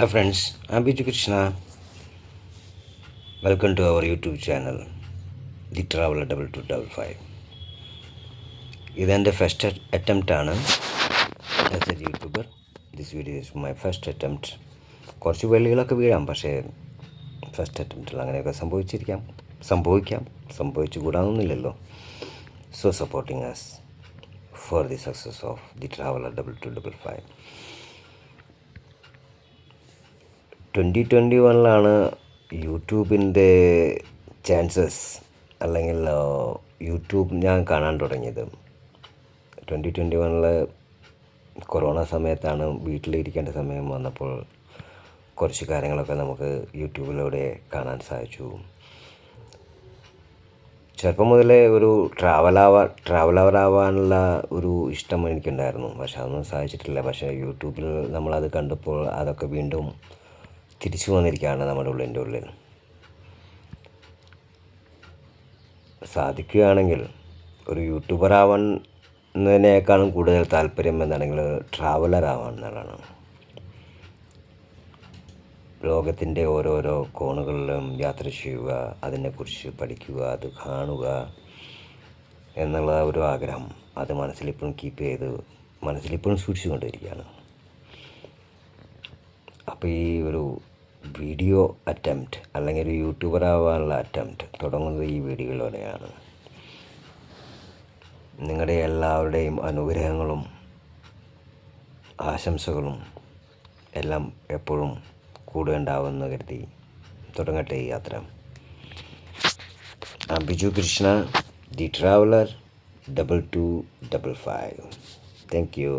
Hi friends, I'm Biju Krishna. Welcome to our YouTube channel, The Traveler 2255. ഇതെൻ്റെ first attempt ആണ് as a YouTuber. This video is my first attempt. കുറച്ച് വെള്ളികളൊക്കെ വീഴാം, പക്ഷേ first അറ്റംപ്റ്റിൽ അങ്ങനെയൊക്കെ സംഭവിക്കാം, സംഭവിച്ചുകൂടാവുന്നില്ലല്ലോ. So supporting us for the success of the traveller 2255. 2021 യൂട്യൂബിൻ്റെ ചാൻസസ് അല്ലെങ്കിൽ യൂട്യൂബ് ഞാൻ കാണാൻ തുടങ്ങിയത്. 2021 കൊറോണ സമയത്താണ്. വീട്ടിലിരിക്കേണ്ട സമയം വന്നപ്പോൾ കുറച്ച് കാര്യങ്ങളൊക്കെ നമുക്ക് യൂട്യൂബിലൂടെ കാണാൻ സാധിച്ചു. ചെറുപ്പം മുതലേ ഒരു ട്രാവലറാവാനുള്ള ഒരു ഇഷ്ടം എനിക്കുണ്ടായിരുന്നു, പക്ഷെ അതൊന്നും സാധിച്ചിട്ടില്ല. പക്ഷേ യൂട്യൂബിൽ നമ്മളത് കണ്ടപ്പോൾ അതൊക്കെ വീണ്ടും തിരിച്ചു വന്നിരിക്കുകയാണ് നമ്മുടെ ഉള്ളിൽ. സാധിക്കുകയാണെങ്കിൽ ഒരു യൂട്യൂബർ ആവുന്നതിനേക്കാളും കൂടുതൽ താല്പര്യം എന്താണെങ്കിൽ ട്രാവലർ ആവാൻ എന്നുള്ളതാണ്. ലോകത്തിൻ്റെ ഓരോരോ കോണുകളിലും യാത്ര ചെയ്യുക, അതിനെക്കുറിച്ച് പഠിക്കുക, അത് കാണുക എന്നുള്ള ഒരു ആഗ്രഹം അത് മനസ്സിലിപ്പോഴും സൂക്ഷിച്ചുകൊണ്ടിരിക്കുകയാണ്. അപ്പോൾ ഈ ഒരു വീഡിയോ അറ്റംപ്റ്റ് അല്ലെങ്കിൽ ഒരു യൂട്യൂബർ ആവാനുള്ള അറ്റംപ്റ്റ് തുടങ്ങുന്നത് ഈ വീഡിയോയിലൂടെയാണ്. നിങ്ങളുടെ എല്ലാവരുടെയും അനുഗ്രഹങ്ങളും ആശംസകളും എല്ലാം എപ്പോഴും കൂടെ ഉണ്ടാവുമെന്ന് കരുതി തുടങ്ങട്ടെ ഈ യാത്ര. Biju Krishna, the traveller 2255. Thank you.